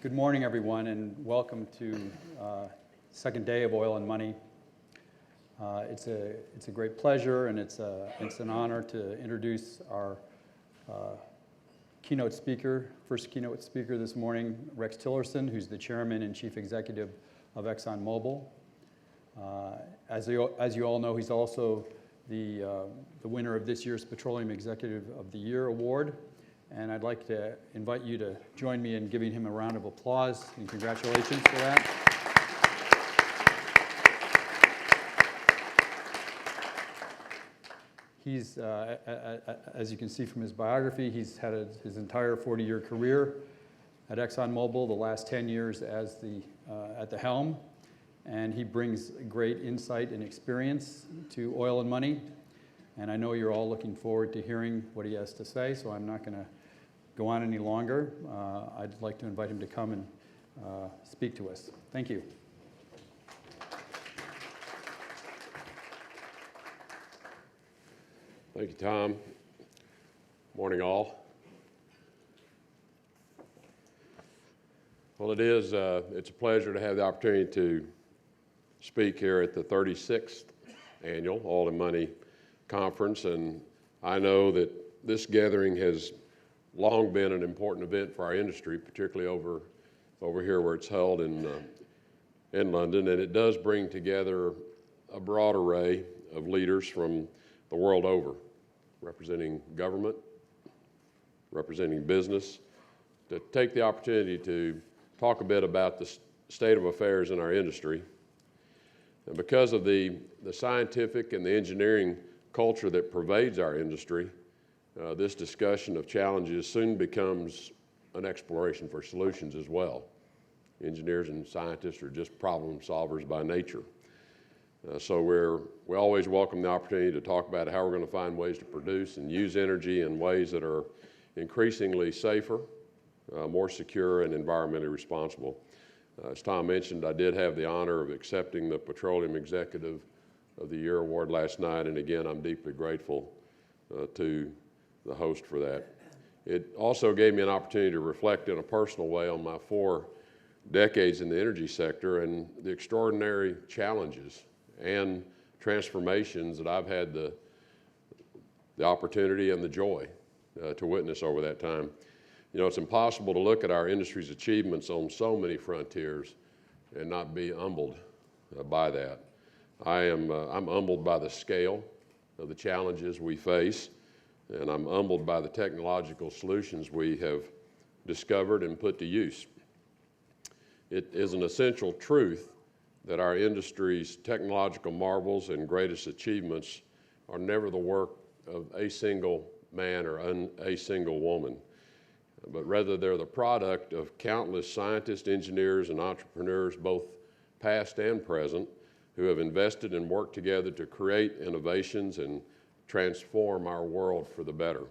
Good morning, everyone, and welcome to second day of Oil and Money. It's a great pleasure, and it's an honor to introduce our keynote speaker, first keynote speaker this morning, Rex Tillerson, who's the chairman and chief executive of ExxonMobil. As you all know, he's also the winner of this year's Petroleum Executive of the Year award. And I'd like to invite you to join me in giving him a round of applause and congratulations for that. He's, as you can see from his biography, he's had his entire 40-year career at ExxonMobil, the last 10 years as at the helm. And he brings great insight and experience to Oil and Money. And I know you're all looking forward to hearing what he has to say, so I'm not going to go on any longer. I'd like to invite him to come and speak to us. Thank you. Thank you, Tom. Morning, all. Well, it's a pleasure to have the opportunity to speak here at the 36th Annual Oil and Money Conference, and I know that this gathering has long been an important event for our industry, particularly over here where it's held in London, and it does bring together a broad array of leaders from the world over, representing government, representing business, to take the opportunity to talk a bit about the state of affairs in our industry. And because of the scientific and the engineering culture that pervades our industry, this discussion of challenges soon becomes an exploration for solutions as well. Engineers and scientists are just problem solvers by nature. So we always welcome the opportunity to talk about how we're going to find ways to produce and use energy in ways that are increasingly safer, more secure, and environmentally responsible. As Tom mentioned, I did have the honor of accepting the Petroleum Executive of the Year award last night, and again, I'm deeply grateful to the host for that. It also gave me an opportunity to reflect in a personal way on my 4 decades in the energy sector and the extraordinary challenges and transformations that I've had the opportunity and the joy to witness over that time. You know, it's impossible to look at our industry's achievements on so many frontiers and not be humbled by that. I'm humbled by the scale of the challenges we face, and I'm humbled by the technological solutions we have discovered and put to use. It is an essential truth that our industry's technological marvels and greatest achievements are never the work of a single man or a single woman, but rather they're the product of countless scientists, engineers, and entrepreneurs, both past and present, who have invested and worked together to create innovations and transform our world for the better.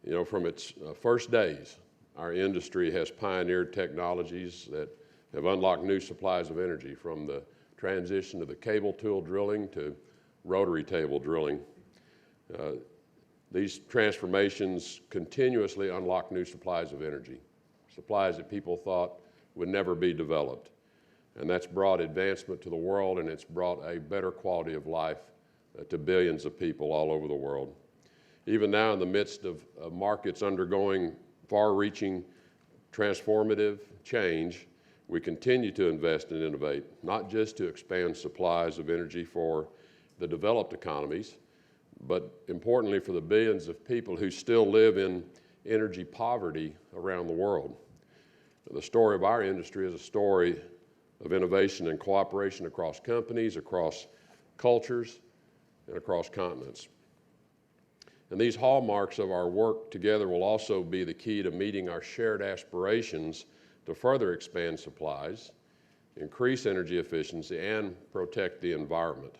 You know, from its first days, our industry has pioneered technologies that have unlocked new supplies of energy, from the transition of the cable tool drilling to rotary table drilling. These transformations continuously unlock new supplies of energy, supplies that people thought would never be developed. And that's brought advancement to the world, and it's brought a better quality of life to billions of people all over the world. Even now, in the midst of markets undergoing far-reaching transformative change, we continue to invest and innovate, not just to expand supplies of energy for the developed economies, but importantly for the billions of people who still live in energy poverty around the world. The story of our industry is a story of innovation and cooperation across companies, across cultures, and across continents. And these hallmarks of our work together will also be the key to meeting our shared aspirations to further expand supplies, increase energy efficiency, and protect the environment.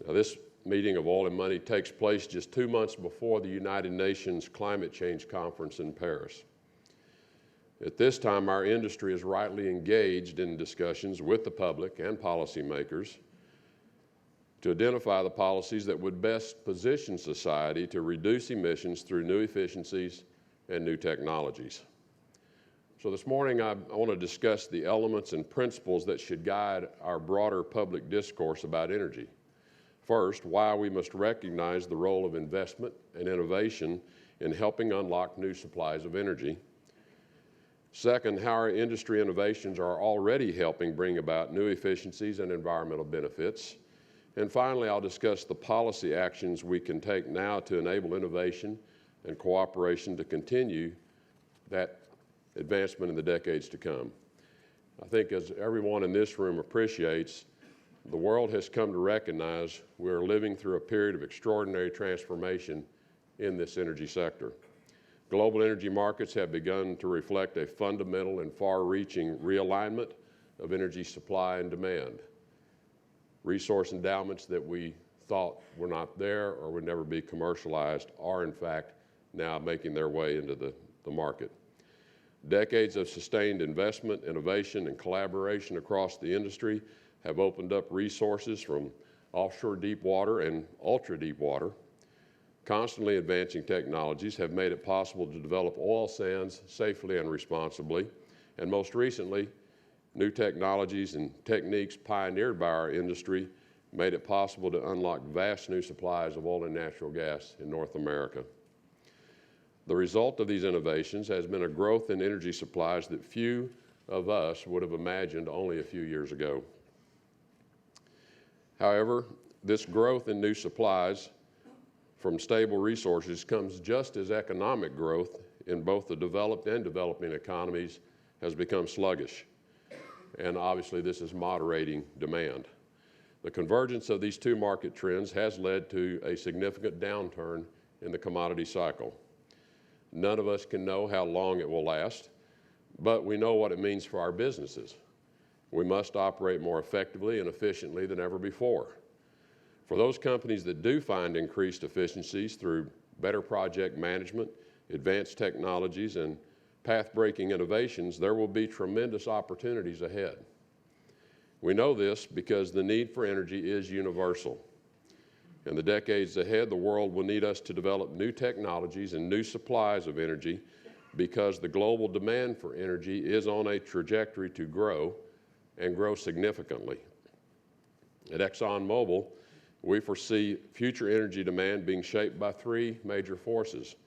Now, this meeting of Oil and Money takes place just 2 months before the United Nations Climate Change Conference in Paris. At this time, our industry is rightly engaged in discussions with the public and policymakers to identify the policies that would best position society to reduce emissions through new efficiencies and new technologies. So this morning I want to discuss the elements and principles that should guide our broader public discourse about energy. First, why we must recognize the role of investment and innovation in helping unlock new supplies of energy. Second, how our industry innovations are already helping bring about new efficiencies and environmental benefits. And finally, I'll discuss the policy actions we can take now to enable innovation and cooperation to continue that advancement in the decades to come. I think as everyone in this room appreciates, the world has come to recognize we're living through a period of extraordinary transformation in this energy sector. Global energy markets have begun to reflect a fundamental and far-reaching realignment of energy supply and demand. Resource endowments that we thought were not there or would never be commercialized are in fact now making their way into the market. Decades of sustained investment, innovation, and collaboration across the industry have opened up resources from offshore deep water and ultra deep water. Constantly advancing technologies have made it possible to develop oil sands safely and responsibly, and most recently, new technologies and techniques pioneered by our industry made it possible to unlock vast new supplies of oil and natural gas in North America. The result of these innovations has been a growth in energy supplies that few of us would have imagined only a few years ago. However, this growth in new supplies from stable resources comes just as economic growth in both the developed and developing economies has become sluggish. And obviously this is moderating demand. The convergence of these two market trends has led to a significant downturn in the commodity cycle. None of us can know how long it will last, but we know what it means for our businesses. We must operate more effectively and efficiently than ever before. For those companies that do find increased efficiencies through better project management, advanced technologies, and path-breaking innovations, there will be tremendous opportunities ahead. We know this because the need for energy is universal. In the decades ahead, the world will need us to develop new technologies and new supplies of energy because the global demand for energy is on a trajectory to grow and grow significantly. At ExxonMobil, we foresee future energy demand being shaped by three major forces: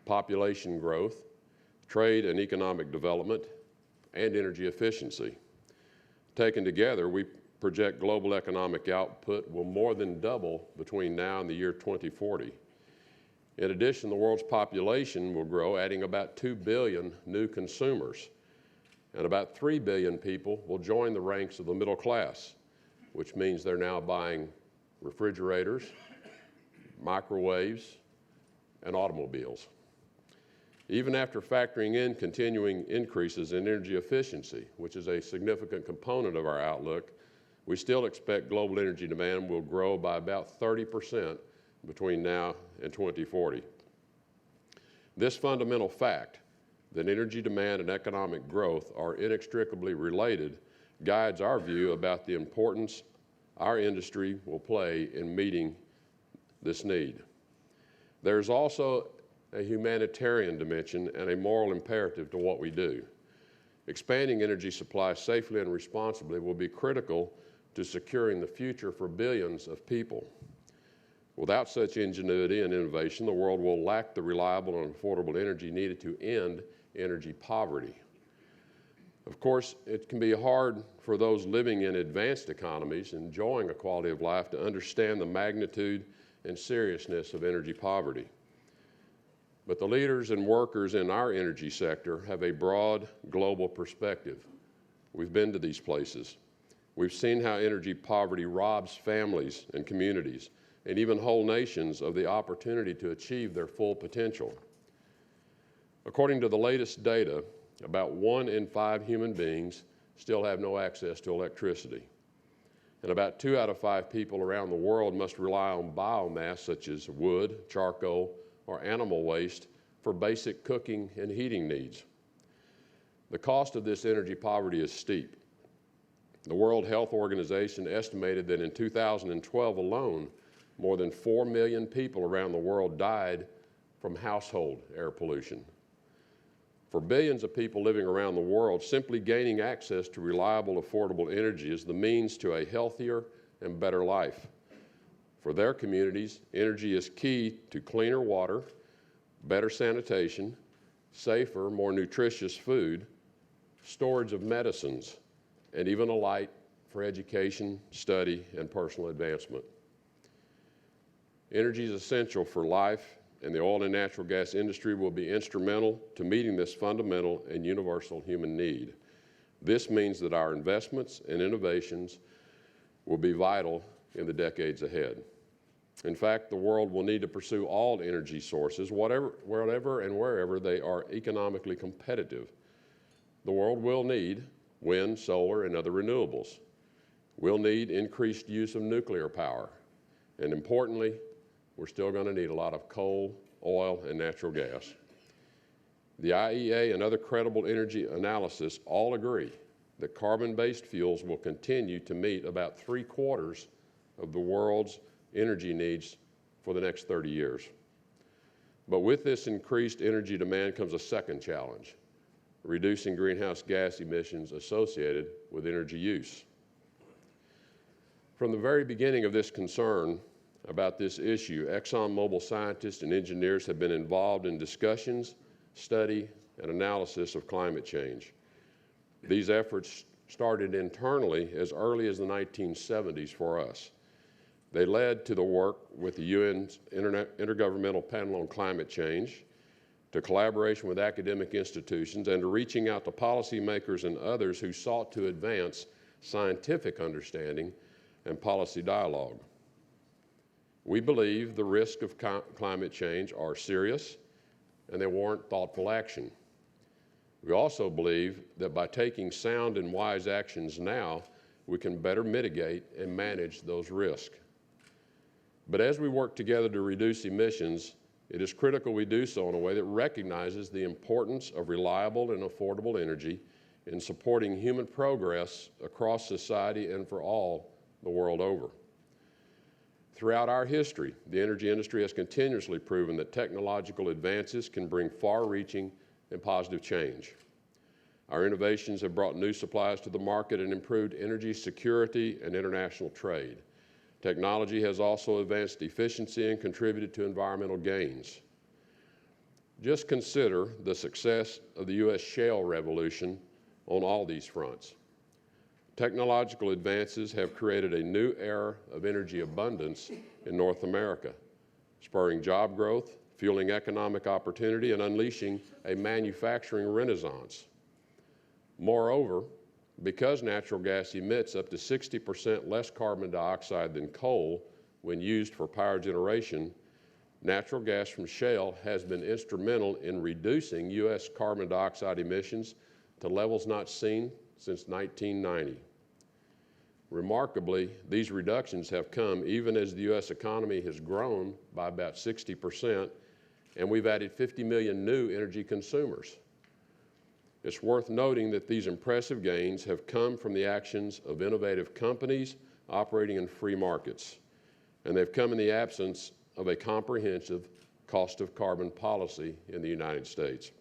population growth, trade and economic development, and energy efficiency. Taken together, we project global economic output will more than double between now and the year 2040. In addition, the world's population will grow, adding about 2 billion new consumers, and about 3 billion people will join the ranks of the middle class, which means they're now buying refrigerators, microwaves, and automobiles. Even after factoring in continuing increases in energy efficiency, which is a significant component of our outlook, we still expect global energy demand will grow by about 30% between now and 2040. This fundamental fact that energy demand and economic growth are inextricably related guides our view about the importance our industry will play in meeting this need. There's also a humanitarian dimension and a moral imperative to what we do. Expanding energy supply safely and responsibly will be critical to securing the future for billions of people. Without such ingenuity and innovation, the world will lack the reliable and affordable energy needed to end energy poverty. Of course, it can be hard for those living in advanced economies enjoying a quality of life to understand the magnitude and seriousness of energy poverty. But the leaders and workers in our energy sector have a broad global perspective. We've been to these places. We've seen how energy poverty robs families and communities and even whole nations of the opportunity to achieve their full potential. According to the latest data, about 1 in 5 human beings still have no access to electricity. And about 2 out of 5 people around the world must rely on biomass such as wood, charcoal, or animal waste for basic cooking and heating needs. The cost of this energy poverty is steep. The World Health Organization estimated that in 2012 alone, more than 4 million people around the world died from household air pollution. For billions of people living around the world, simply gaining access to reliable, affordable energy is the means to a healthier and better life. For their communities, energy is key to cleaner water, better sanitation, safer, more nutritious food, storage of medicines, and even a light for education, study, and personal advancement. Energy is essential for life, and the oil and natural gas industry will be instrumental to meeting this fundamental and universal human need. This means that our investments and innovations will be vital in the decades ahead. In fact, the world will need to pursue all energy sources, wherever and wherever they are economically competitive. The world will need wind, solar, and other renewables. We'll need increased use of nuclear power. And importantly, we're still going to need a lot of coal, oil, and natural gas. The IEA and other credible energy analysis all agree that carbon-based fuels will continue to meet about 3/4 of the world's energy needs for the next 30 years. But with this increased energy demand comes a second challenge: reducing greenhouse gas emissions associated with energy use. From the very beginning of this concern about this issue, ExxonMobil scientists and engineers have been involved in discussions, study, and analysis of climate change. These efforts started internally as early as the 1970s for us. They led to the work with the UN's Intergovernmental Panel on Climate Change, to collaboration with academic institutions, and to reaching out to policymakers and others who sought to advance scientific understanding and policy dialogue. We believe the risks of climate change are serious and they warrant thoughtful action. We also believe that by taking sound and wise actions now, we can better mitigate and manage those risks. But as we work together to reduce emissions, it is critical we do so in a way that recognizes the importance of reliable and affordable energy in supporting human progress across society and for all the world over. Throughout our history, the energy industry has continuously proven that technological advances can bring far-reaching and positive change. Our innovations have brought new supplies to the market and improved energy security and international trade. Technology has also advanced efficiency and contributed to environmental gains. Just consider the success of the U.S. shale revolution on all these fronts. Technological advances have created a new era of energy abundance in North America, spurring job growth, fueling economic opportunity, and unleashing a manufacturing renaissance. Moreover, because natural gas emits up to 60% less carbon dioxide than coal when used for power generation, natural gas from shale has been instrumental in reducing U.S. carbon dioxide emissions to levels not seen since 1990. Remarkably, these reductions have come even as the U.S. economy has grown by about 60%, and we've added 50 million new energy consumers. It's worth noting that these impressive gains have come from the actions of innovative companies operating in free markets, and they've come in the absence of a comprehensive cost of carbon policy in the United States.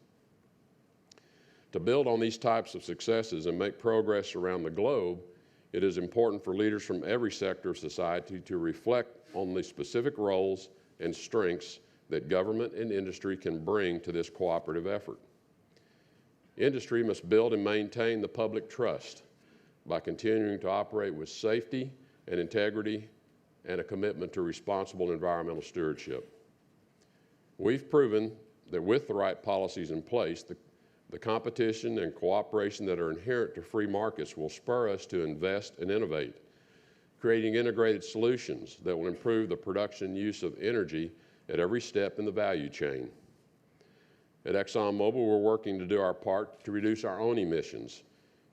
To build on these types of successes and make progress around the globe, it is important for leaders from every sector of society to reflect on the specific roles and strengths that government and industry can bring to this cooperative effort. Industry must build and maintain the public trust by continuing to operate with safety and integrity and a commitment to responsible environmental stewardship. We've proven that with the right policies in place, the competition and cooperation that are inherent to free markets will spur us to invest and innovate, creating integrated solutions that will improve the production and use of energy at every step in the value chain. At ExxonMobil, we're working to do our part to reduce our own emissions,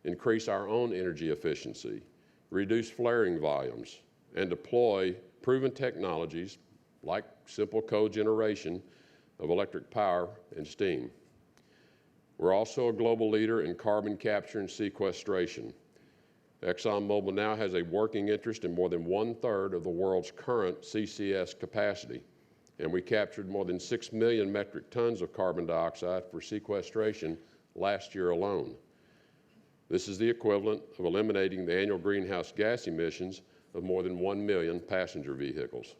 increase our own energy efficiency, reduce flaring volumes, and deploy proven technologies like simple cogeneration of electric power and steam. We're also a global leader in carbon capture and sequestration. ExxonMobil now has a working interest in more than 1/3 of the world's current CCS capacity, and we captured more than 6 million metric tons of carbon dioxide for sequestration last year alone. This is the equivalent of eliminating the annual greenhouse gas emissions of more than 1 million passenger vehicles.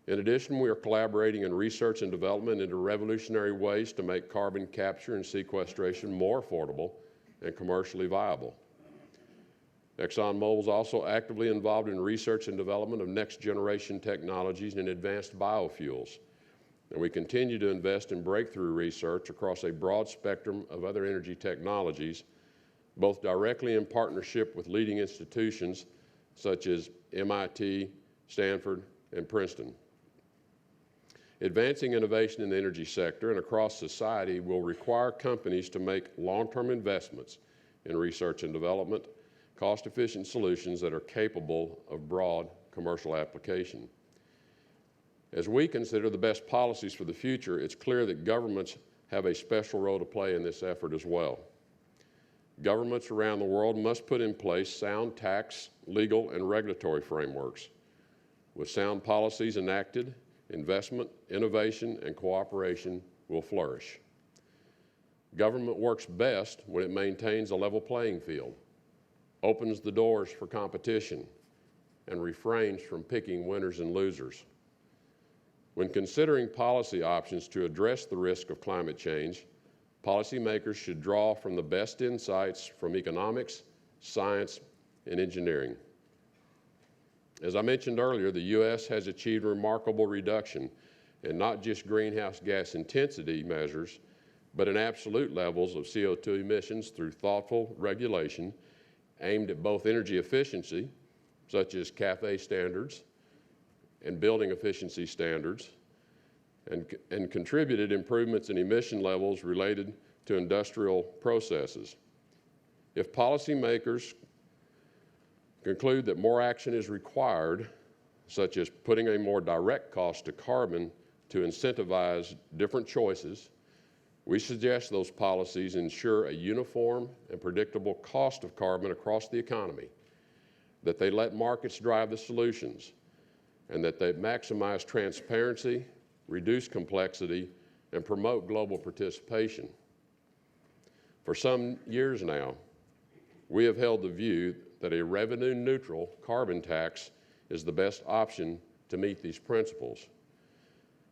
In addition, we are collaborating in research and development into revolutionary ways to make carbon capture and sequestration more affordable and commercially viable. ExxonMobil is also actively involved in research and development of next-generation technologies and advanced biofuels, and we continue to invest in breakthrough research across a broad spectrum of other energy technologies, both directly in partnership with leading institutions such as MIT, Stanford, and Princeton. Advancing innovation in the energy sector and across society will require companies to make long-term investments in research and development, cost-efficient solutions that are capable of broad commercial application. As we consider the best policies for the future, it's clear that governments have a special role to play in this effort as well. Governments around the world must put in place sound tax, legal, and regulatory frameworks. With sound policies enacted, investment, innovation, and cooperation will flourish. Government works best when it maintains a level playing field, opens the doors for competition, and refrains from picking winners and losers. When considering policy options to address the risk of climate change, policymakers should draw from the best insights from economics, science, and engineering. As I mentioned earlier, the U.S. has achieved remarkable reduction in not just greenhouse gas intensity measures, but in absolute levels of CO2 emissions through thoughtful regulation aimed at both energy efficiency, such as CAFE standards and building efficiency standards, and contributed improvements in emission levels related to industrial processes. If policymakers conclude that more action is required, such as putting a more direct cost to carbon to incentivize different choices, we suggest those policies ensure a uniform and predictable cost of carbon across the economy, that they let markets drive the solutions, and that they maximize transparency, reduce complexity, and promote global participation. For some years now, we have held the view that a revenue-neutral carbon tax is the best option to meet these principles.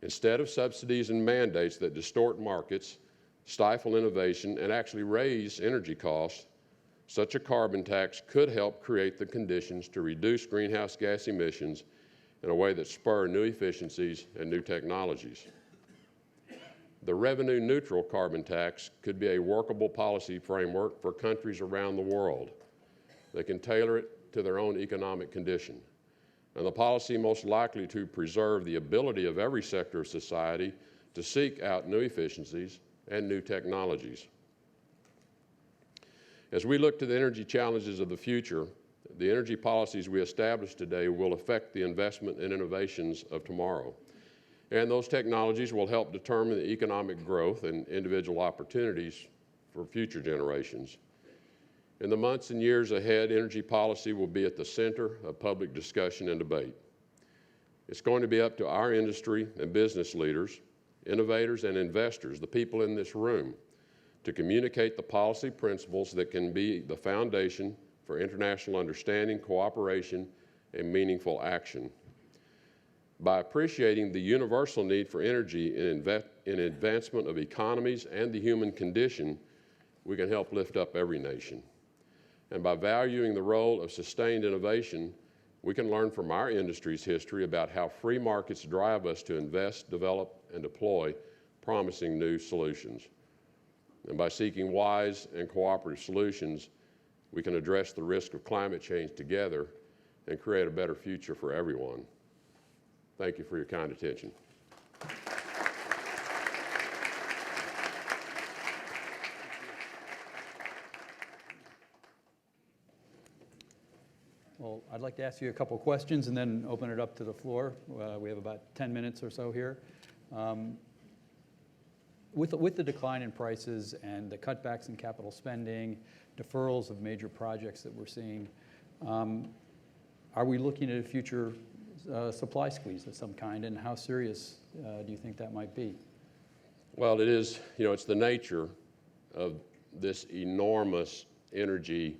Instead of subsidies and mandates that distort markets, stifle innovation, and actually raise energy costs, such a carbon tax could help create the conditions to reduce greenhouse gas emissions in a way that spur new efficiencies and new technologies. The revenue-neutral carbon tax could be a workable policy framework for countries around the world. They can tailor it to their own economic condition, and the policy most likely to preserve the ability of every sector of society to seek out new efficiencies and new technologies. As we look to the energy challenges of the future, the energy policies we establish today will affect the investment and innovations of tomorrow. And those technologies will help determine the economic growth and individual opportunities for future generations. In the months and years ahead, energy policy will be at the center of public discussion and debate. It's going to be up to our industry and business leaders, innovators and investors, the people in this room, to communicate the policy principles that can be the foundation for international understanding, cooperation, and meaningful action. By appreciating the universal need for energy in advancement of economies and the human condition, we can help lift up every nation. And by valuing the role of sustained innovation, we can learn from our industry's history about how free markets drive us to invest, develop, and deploy promising new solutions. And by seeking wise and cooperative solutions, we can address the risk of climate change together and create a better future for everyone. Thank you for your kind attention. Well, I'd like to ask you a couple of questions and then open it up to the floor. We have about 10 minutes or so here. With the decline in prices and the cutbacks in capital spending, deferrals of major projects that we're seeing, are we looking at a future supply squeeze of some kind, and how serious do you think that might be? Well, it is, it's the nature of this enormous energy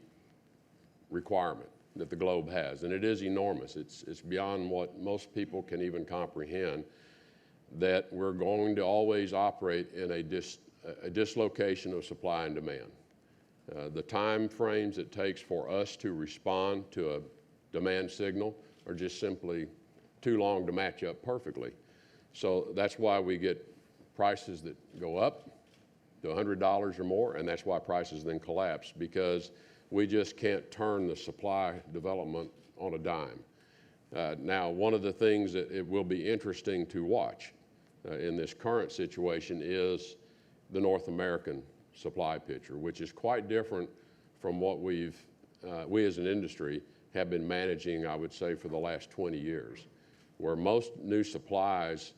requirement that the globe has, and it is enormous. It's beyond what most people can even comprehend, that we're going to always operate in a dislocation of supply and demand. The time frames it takes for us to respond to a demand signal are just simply too long to match up perfectly. So that's why we get prices that go up to $100 or more, and that's why prices then collapse, because we just can't turn the supply development on a dime. Now, one of the things that it will be interesting to watch in this current situation is the North American supply picture, which is quite different from what we as an industry have been managing, I would say, for the last 20 years, where most new supplies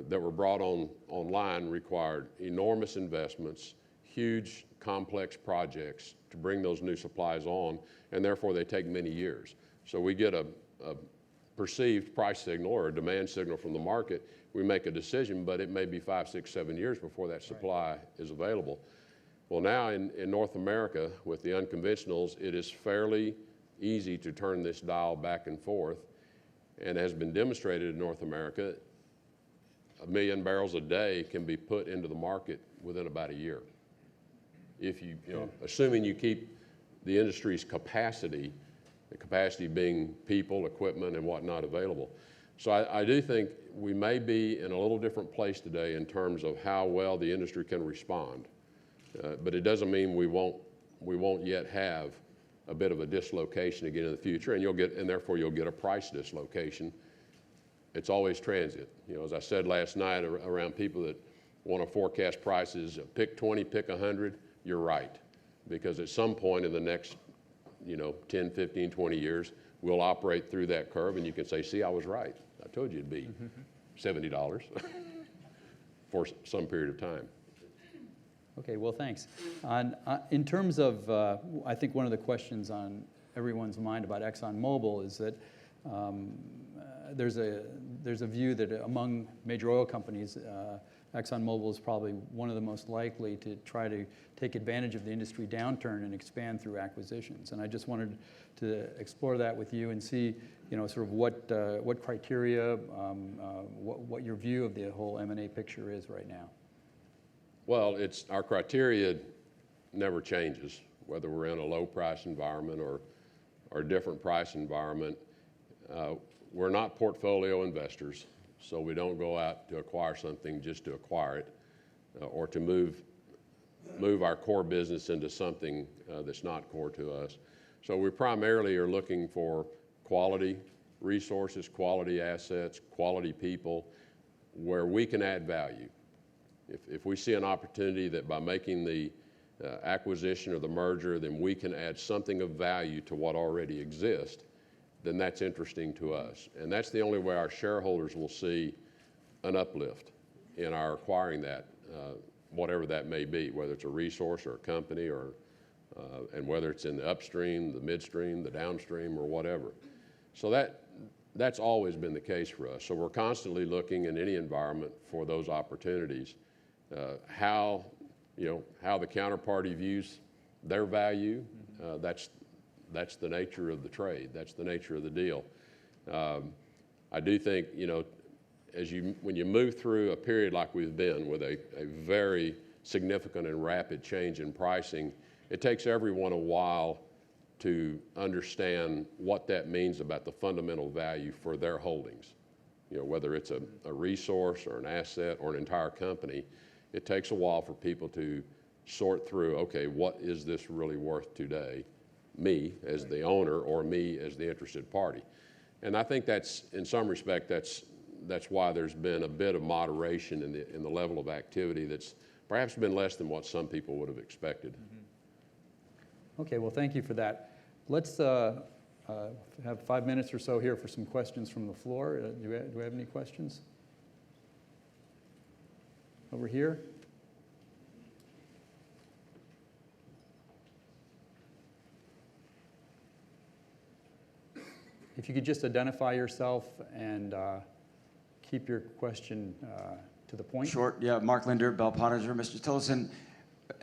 that were brought online required enormous investments, huge complex projects to bring those new supplies on, and therefore they take many years. So we get a perceived price signal or a demand signal from the market, we make a decision, but it may be 5, 6, 7 years before that supply is available. Well, now in North America, with the unconventionals, it is fairly easy to turn this dial back and forth, and has been demonstrated in North America, 1 million barrels a day can be put into the market within about a year. If assuming you keep the industry's capacity, the capacity being people, equipment, and whatnot available. So I do think we may be in a little different place today in terms of how well the industry can respond. But it doesn't mean we won't yet have a bit of a dislocation again in the future, and therefore you'll get a price dislocation. It's always transient. As I said last night around people that want to forecast prices, pick 20, pick 100, you're right. Because at some point in the next 10, 15, 20 years, we'll operate through that curve, and you can say, see, I was right. I told you it'd be $70 for some period of time. Okay, well, thanks. In terms of, I think one of the questions on everyone's mind about ExxonMobil is that there's a view that among major oil companies, ExxonMobil is probably one of the most likely to try to take advantage of the industry downturn and expand through acquisitions. And I just wanted to explore that with you and see, sort of what criteria, what your view of the whole M&A picture is right now. Well, our criteria never changes, whether we're in a low price environment or a different price environment. We're not portfolio investors, so we don't go out to acquire something just to acquire it or to move our core business into something that's not core to us. So we primarily are looking for quality resources, quality assets, quality people, where we can add value. If we see an opportunity that by making the acquisition or the merger, then we can add something of value to what already exists, then that's interesting to us. And that's the only way our shareholders will see an uplift in our acquiring that, whatever that may be, whether it's a resource or a company, and whether it's in the upstream, the midstream, the downstream, or whatever. So that's always been the case for us. So we're constantly looking in any environment for those opportunities. How the counterparty views their value, that's the nature of the trade. That's the nature of the deal. I do think, when you move through a period like we've been with a very significant and rapid change in pricing, it takes everyone a while to understand what that means about the fundamental value for their holdings. Whether it's a resource or an asset or an entire company, it takes a while for people to sort through, okay, what is this really worth today? Me as the owner or me as the interested party. And I think that's, in some respect, that's why there's been a bit of moderation in the level of activity that's perhaps been less than what some people would have expected. Mm-hmm. Okay, well, thank you for that. Let's have 5 minutes or so here for some questions from the floor. Do we have any questions? Over here. If you could just identify yourself and keep your question to the point. Short, yeah. Mark Linder, Bell Pottinger. Mr. Tillerson,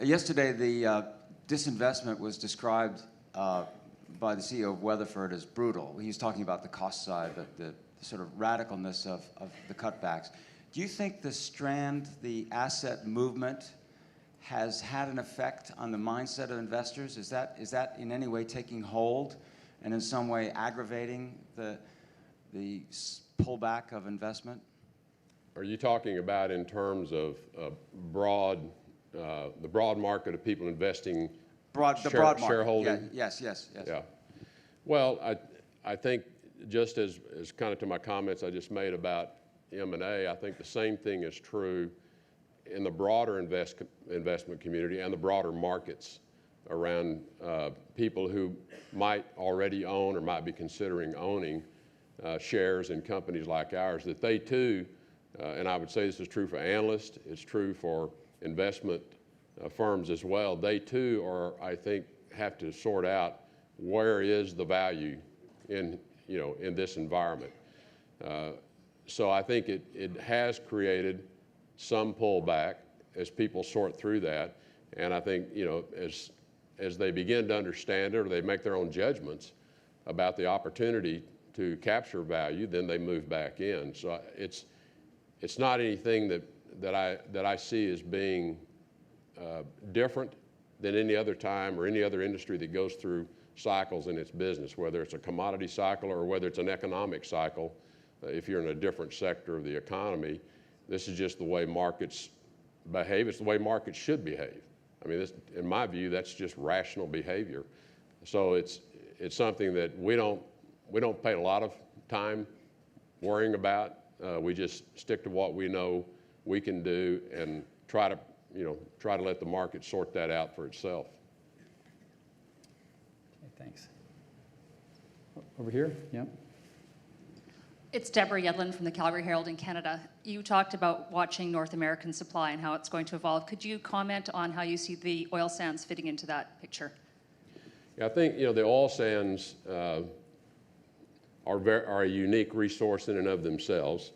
yesterday the disinvestment was described by the CEO of Weatherford as brutal. He was talking about the cost side, but the sort of radicalness of the cutbacks. Do you think the strand, the asset movement, has had an effect on the mindset of investors? Is that in any way taking hold and in some way aggravating the pullback of investment? Are you talking about in terms of the broad market of people investing, the broad market. shareholding? Yeah, yes. Yeah. Well, I think just as kind of to my comments I just made about M&A, I think the same thing is true in the broader investment community and the broader markets around people who might already own or might be considering owning shares in companies like ours, that they too, and I would say this is true for analysts, it's true for investment firms as well, they too are, I think, have to sort out where is the value in this environment. So I think it has created some pullback as people sort through that, and I think as they begin to understand it or they make their own judgments about the opportunity to capture value, then they move back in. So it's not anything that I see as being different than any other time or any other industry that goes through cycles in its business, whether it's a commodity cycle or whether it's an economic cycle. If you're in a different sector of the economy, this is just the way markets behave. It's the way markets should behave. I mean, in my view, that's just rational behavior. So it's something that we don't pay a lot of time worrying about. We just stick to what we know we can do and try to let the market sort that out for itself. Okay, thanks. Over here, yeah. It's Deborah Yedlin from the Calgary Herald in Canada. You talked about watching North American supply and how it's going to evolve. Could you comment on how you see the oil sands fitting into that picture? Yeah, I think the oil sands are a unique resource in and of themselves.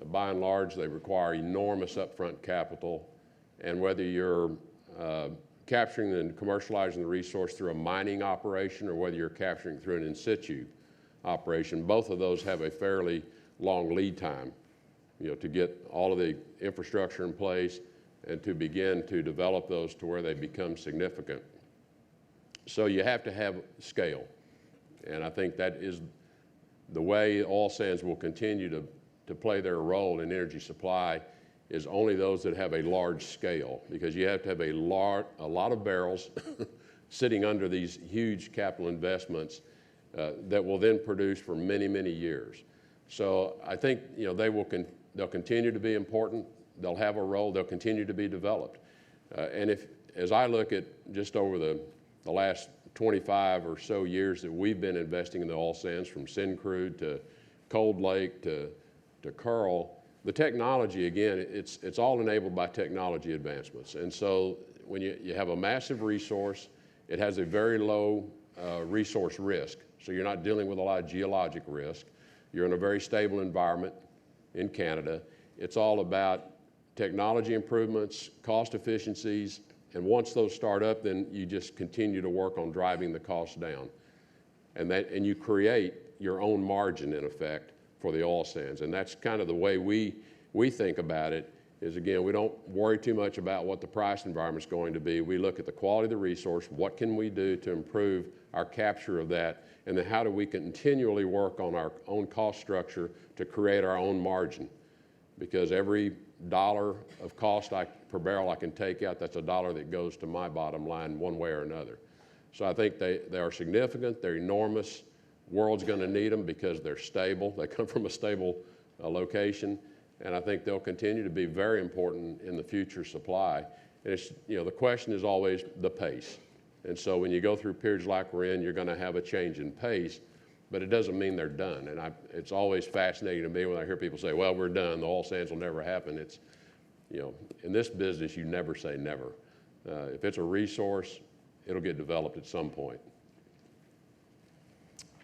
By and large, they require enormous upfront capital, and whether you're capturing and commercializing the resource through a mining operation or whether you're capturing through an in situ operation, both of those have a fairly long lead time, to get all of the infrastructure in place and to begin to develop those to where they become significant. So you have to have scale, and I think that is the way oil sands will continue to play their role in energy supply, is only those that have a large scale, because you have to have a lot of barrels sitting under these huge capital investments that will then produce for many, many years. So I think they'll continue to be important. They'll have a role. They'll continue to be developed. And as I look at just over the last 25 or so years that we've been investing in the oil sands, from Syncrude to Cold Lake to Kearl, the technology, again, it's all enabled by technology advancements. And so when you have a massive resource, it has a very low resource risk. So you're not dealing with a lot of geologic risk. You're in a very stable environment in Canada. It's all about technology improvements, cost efficiencies, and once those start up, then you just continue to work on driving the costs down. And you create your own margin, in effect, for the oil sands. And that's kind of the way we think about it, is, again, we don't worry too much about what the price environment is going to be. We look at the quality of the resource, what can we do to improve our capture of that, and then how do we continually work on our own cost structure to create our own margin. Because every dollar of cost per barrel I can take out, that's a dollar that goes to my bottom line one way or another. So I think they are significant, they're enormous. World's going to need them because they're stable. They come from a stable location, and I think they'll continue to be very important in the future supply. And the question is always the pace. And so when you go through periods like we're in, you're going to have a change in pace, but it doesn't mean they're done. And it's always fascinating to me when I hear people say, well, we're done, the oil sands will never happen. It's, in this business, you never say never. If it's a resource, it'll get developed at some point.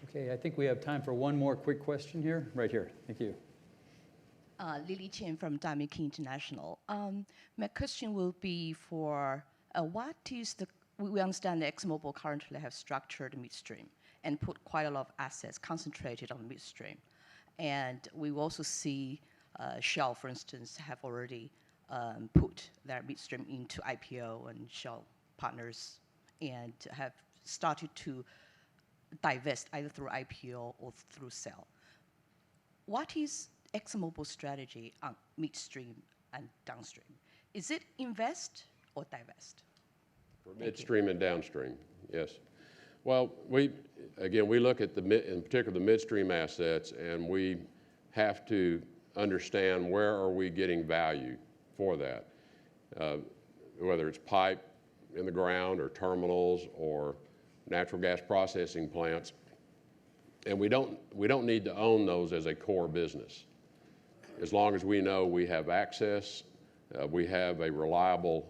Okay, I think we have time for one more quick question here. Right here. Thank you. Lily Chen from Dynamic International. My question will be for what is the, we understand that ExxonMobil currently have structured midstream and put quite a lot of assets concentrated on midstream. And we also see Shell, for instance, have already put their midstream into IPO and Shell partners and have started to divest either through IPO or through sale. What is ExxonMobil's strategy on midstream and downstream? Is it invest or divest? For midstream and downstream, yes. Well, we look at in particular the midstream assets, and we have to understand where are we getting value for that, whether it's pipe in the ground or terminals or natural gas processing plants. And we don't need to own those as a core business. As long as we know we have access, we have a reliable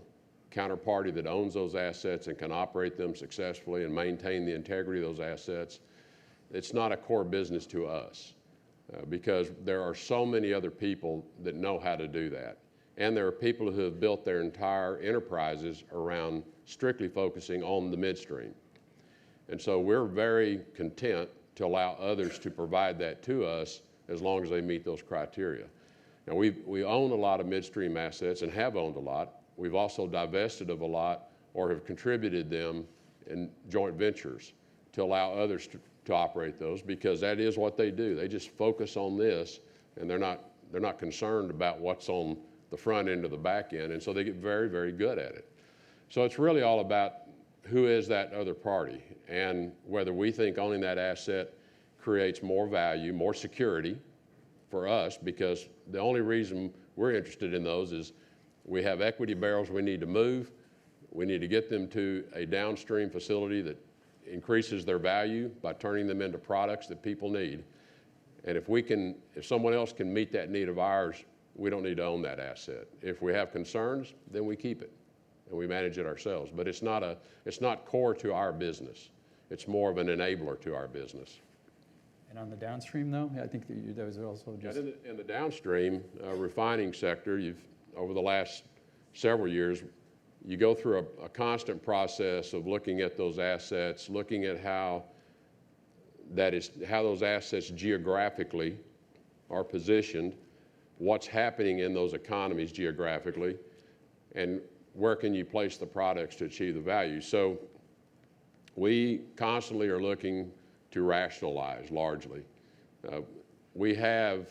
counterparty that owns those assets and can operate them successfully and maintain the integrity of those assets, it's not a core business to us because there are so many other people that know how to do that. And there are people who have built their entire enterprises around strictly focusing on the midstream. And so we're very content to allow others to provide that to us as long as they meet those criteria. Now, we own a lot of midstream assets and have owned a lot. We've also divested of a lot or have contributed them in joint ventures to allow others to operate those because that is what they do. They just focus on this and they're not concerned about what's on the front end or the back end, and so they get very, very good at it. So it's really all about who is that other party and whether we think owning that asset creates more value, more security for us, because the only reason we're interested in those is we have equity barrels we need to move. We need to get them to a downstream facility that increases their value by turning them into products that people need. And if someone else can meet that need of ours, we don't need to own that asset. If we have concerns, then we keep it and we manage it ourselves. But it's not core to our business. It's more of an enabler to our business. And on the downstream, though, I think that was also just... In the downstream refining sector, over the last several years, you go through a constant process of looking at those assets, looking at how those assets geographically are positioned, what's happening in those economies geographically, and where can you place the products to achieve the value. So we constantly are looking to rationalize largely. We have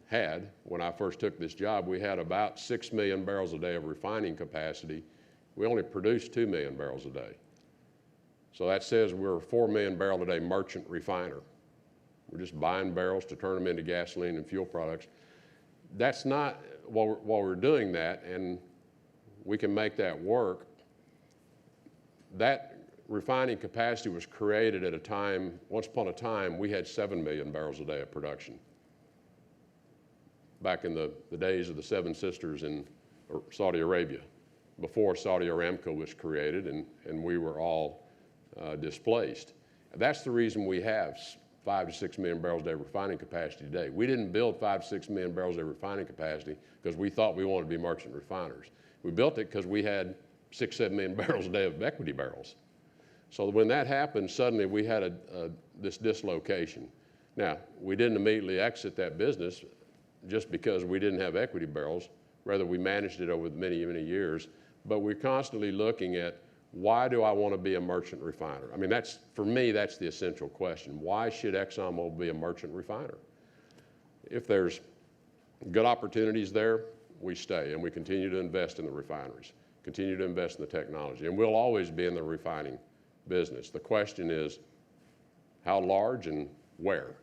had, when I first took this job, we had about 6 million barrels a day of refining capacity. We only produced 2 million barrels a day. So that says we're a 4 million barrel a day merchant refiner. We're just buying barrels to turn them into gasoline and fuel products. That's not, while we're doing that, and we can make that work, that refining capacity was created at a time, once upon a time, we had 7 million barrels a day of production. Back in the days of the Seven Sisters in Saudi Arabia, before Saudi Aramco was created and we were all displaced. That's the reason we have 5 to 6 million barrels a day refining capacity today. We didn't build 5 to 6 million barrels a day refining capacity because we thought we wanted to be merchant refiners. We built it because we had 6, 7 million barrels a day of equity barrels. So when that happened, suddenly we had this dislocation. Now, we didn't immediately exit that business just because we didn't have equity barrels. Rather, we managed it over many, many years. But we're constantly looking at, why do I want to be a merchant refiner? I mean, for me, that's the essential question. Why should ExxonMobil be a merchant refiner? If there's good opportunities there, we stay and we continue to invest in the refineries, continue to invest in the technology, and we'll always be in the refining business. The question is, how large and where?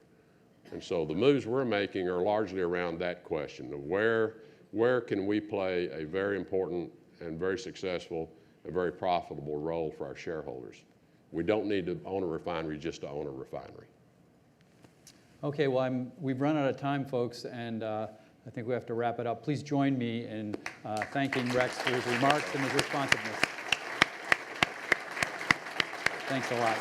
And so the moves we're making are largely around that question of where can we play a very important and very successful and very profitable role for our shareholders. We don't need to own a refinery just to own a refinery. Okay, well, we've run out of time, folks, and I think we have to wrap it up. Please join me in thanking Rex for his remarks and his responsiveness. Thanks a lot.